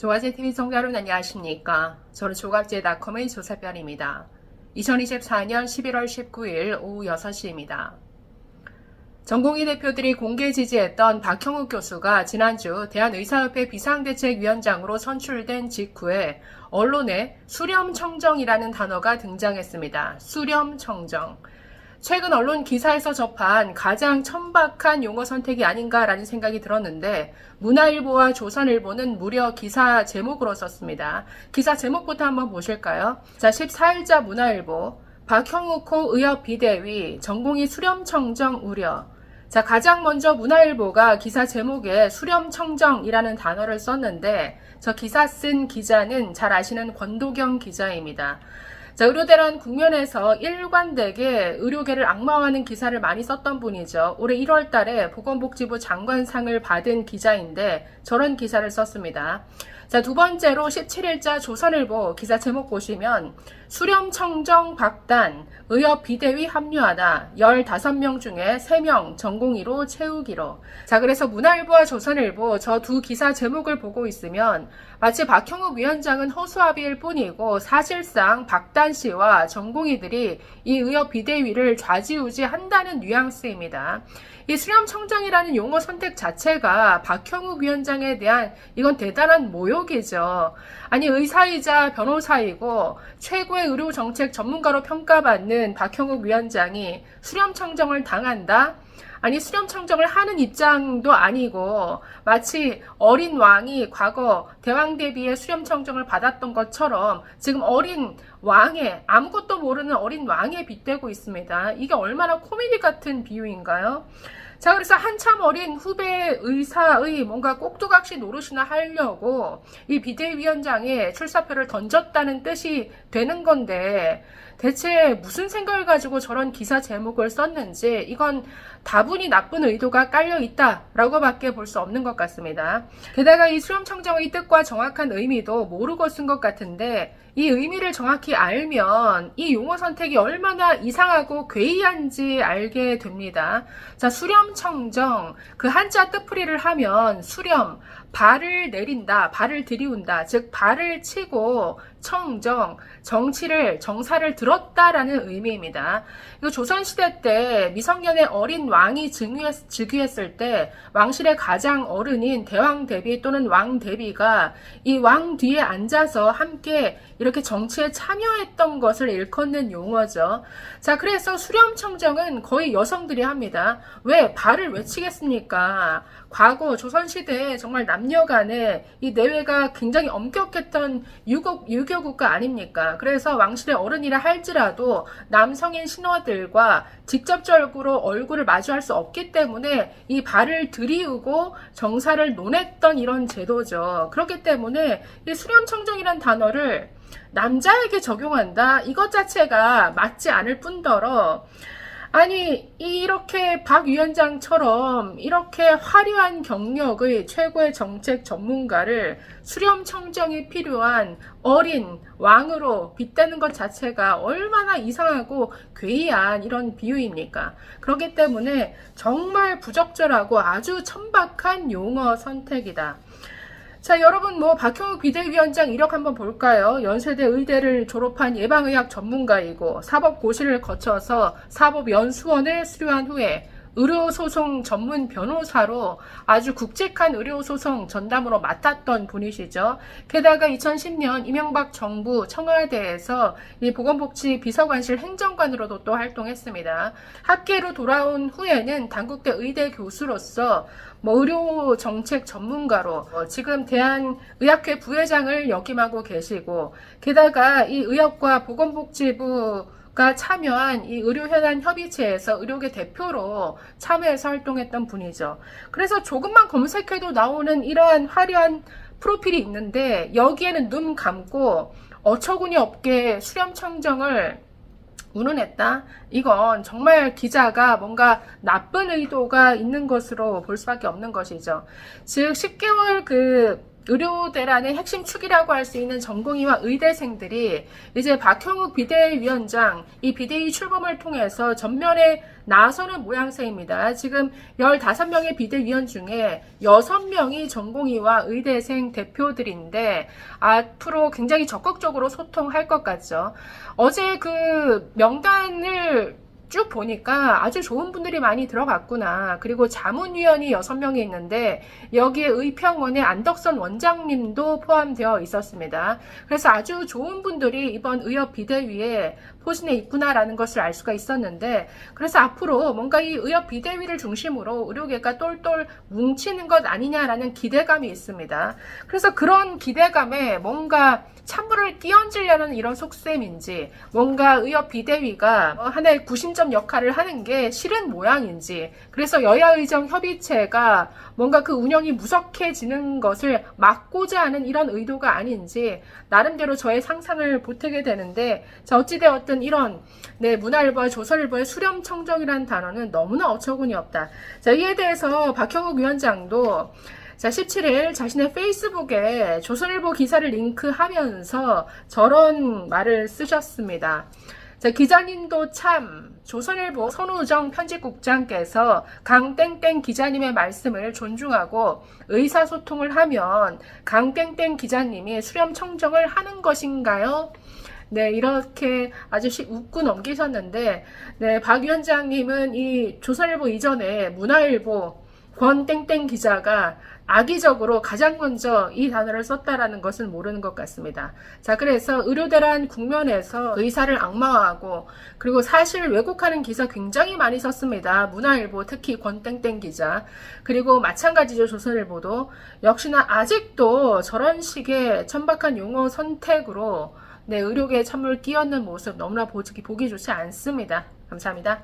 조가제TV 시청자 여러분 안녕하십니까. 저는 조갑제닷컴의 조사별입니다. 2024년 11월 19일 오후 6시입니다. 전공의 대표들이 공개 지지했던 박형욱 교수가 지난주 대한의사협회 비상대책위원장으로 선출된 직후에 언론에 수렴청정이라는 단어가 등장했습니다. 수렴청정. 최근 언론 기사에서 접한 가장 천박한 용어 선택이 아닌가라는 생각이 들었는데 문화일보와 조선일보는 무려 기사 제목으로 썼습니다. 기사 제목부터 한번 보실까요? 자, 14일자 문화일보 박형욱 호 의협 비대위 전공의 수렴청정 우려. 자, 가장 먼저 문화일보가 기사 제목에 수렴청정이라는 단어를 썼는데 저 기사 쓴 기자는 잘 아시는 권도경 기자입니다. 자, 의료대란 국면에서 일관되게 의료계를 악마화하는 기사를 많이 썼던 분이죠. 올해 1월 달에 보건복지부 장관상을 받은 기자인데 저런 기사를 썼습니다. 자, 두 번째로 17일자 조선일보 기사 제목 보시면 수렴청정 박단, 의협 비대위 합류하다, 15명 중에 3명 전공의로 채우기로. 자, 그래서 문화일보와 조선일보 저 두 기사 제목을 보고 있으면 마치 박형욱 위원장은 허수아비일 뿐이고 사실상 박단 씨와 전공의들이 이 의협 비대위를 좌지우지한다는 뉘앙스입니다. 이 수렴청정이라는 용어 선택 자체가 박형욱 위원장에 대한 이건 대단한 모욕이죠. 아니, 의사이자 변호사이고 최고의 의료정책 전문가로 평가받는 박형욱 위원장이 수렴청정을 당한다? 아니, 수렴청정을 하는 입장도 아니고 마치 어린 왕이 과거 대왕 대비의 수렴청정을 받았던 것처럼 지금 어린 왕의, 아무것도 모르는 어린 왕에 빗대고 있습니다. 이게 얼마나 코미디 같은 비유인가요? 자, 그래서 한참 어린 후배 의사의 뭔가 꼭두각시 노릇이나 하려고 이 비대위원장에 출사표를 던졌다는 뜻이 되는 건데 대체 무슨 생각을 가지고 저런 기사 제목을 썼는지 이건 다분히 나쁜 의도가 깔려 있다라고 밖에 볼 수 없는 것 같습니다. 게다가 이 수렴청정의 뜻과 정확한 의미도 모르고 쓴 것 같은데 이 의미를 정확히 알면 이 용어 선택이 얼마나 이상하고 괴이한지 알게 됩니다. 자, 수렴청정, 그 한자 뜻풀이를 하면 수렴, 발을 내린다, 발을 들이운다, 즉 발을 치고 청정, 정사를 들었다라는 의미입니다. 이거 조선시대 때 미성년의 어린 왕이 즉위했을 때 왕실의 가장 어른인 대왕 대비 또는 왕 대비가 이 왕 뒤에 앉아서 함께 이렇게 정치에 참여했던 것을 일컫는 용어죠. 자, 그래서 수렴청정은 거의 여성들이 합니다. 왜? 발을 왜 치겠습니까? 과거 조선시대에 정말 남녀 간에 이 내외가 굉장히 엄격했던 유교국가 아닙니까? 그래서 왕실의 어른이라 할지라도 남성인 신하들과 직접적으로 얼굴을 마주할 수 없기 때문에 이 발을 들이우고 정사를 논했던 이런 제도죠. 그렇기 때문에 이 수렴청정이란 단어를 남자에게 적용한다? 이것 자체가 맞지 않을 뿐더러 아니, 이렇게 박 위원장처럼 이렇게 화려한 경력의 최고의 정책 전문가를 수렴청정이 필요한 어린 왕으로 빗대는 것 자체가 얼마나 이상하고 괴이한 이런 비유입니까? 그렇기 때문에 정말 부적절하고 아주 천박한 용어 선택이다. 자, 여러분 박형욱 비대위원장 이력 한번 볼까요? 연세대 의대를 졸업한 예방의학 전문가이고 사법고시를 거쳐서 사법연수원을 수료한 후에 의료소송 전문 변호사로 아주 굵직한 의료소송 전담으로 맡았던 분이시죠. 게다가 2010년 이명박 정부 청와대에서 이 보건복지 비서관실 행정관으로도 또 활동했습니다. 학계로 돌아온 후에는 단국대 의대 교수로서 의료정책 전문가로 지금 대한의학회 부회장을 역임하고 계시고 게다가 이 의학과 보건복지부가 참여한 이 의료현안 협의체에서 의료계 대표로 참여해서 활동했던 분이죠. 그래서 조금만 검색해도 나오는 이러한 화려한 프로필이 있는데 여기에는 눈 감고 어처구니 없게 수렴청정을 운운했다? 이건 정말 기자가 뭔가 나쁜 의도가 있는 것으로 볼 수밖에 없는 것이죠. 즉 10개월 의료대란의 핵심 축이라고 할 수 있는 전공의와 의대생들이 이제 박형욱 비대위원장 이 비대위 출범을 통해서 전면에 나서는 모양새입니다. 지금 15명의 비대위원 중에 6명이 전공의와 의대생 대표들인데 앞으로 굉장히 적극적으로 소통할 것 같죠. 어제 그 명단을 쭉 보니까 아주 좋은 분들이 많이 들어갔구나. 그리고 자문위원이 6명이 있는데 여기에 의평원의 안덕선 원장님도 포함되어 있었습니다. 그래서 아주 좋은 분들이 이번 의협 비대위에 포진해 있구나라는 것을 알 수가 있었는데, 그래서 앞으로 뭔가 이 의협 비대위를 중심으로 의료계가 똘똘 뭉치는 것 아니냐라는 기대감이 있습니다. 그래서 그런 기대감에 뭔가 찬물을 끼얹으려는 이런 속셈인지, 뭔가 의협 비대위가 하나의 구심점 역할을 하는 게 싫은 모양인지, 그래서 여야의정 협의체가 뭔가 그 운영이 무섭게지는 것을 막고자 하는 이런 의도가 아닌지 나름대로 저의 상상을 보태게 되는데, 자, 어찌되었든 이런 문화일보와 조선일보의 수렴청정이라는 단어는 너무나 어처구니 없다. 자, 이에 대해서 박형욱 위원장도 자, 17일 자신의 페이스북에 조선일보 기사를 링크하면서 저런 말을 쓰셨습니다. 자, 기자님도 참 조선일보 손우정 편집국장께서 강땡땡 기자님의 말씀을 존중하고 의사소통을 하면 강땡땡 기자님이 수렴청정을 하는 것인가요? 네, 이렇게 아주 웃고 넘기셨는데, 네, 박 위원장님은 이 조선일보 이전에 문화일보 권땡땡 기자가 악의적으로 가장 먼저 이 단어를 썼다라는 것은 모르는 것 같습니다. 자, 그래서 의료대란 국면에서 의사를 악마화하고, 그리고 사실 왜곡하는 기사 굉장히 많이 썼습니다. 문화일보, 특히 권땡땡 기자, 그리고 마찬가지죠. 조선일보도 역시나 아직도 저런 식의 천박한 용어 선택으로 의료계에 찬물 끼얹는 모습 너무나 보기 좋지 않습니다. 감사합니다.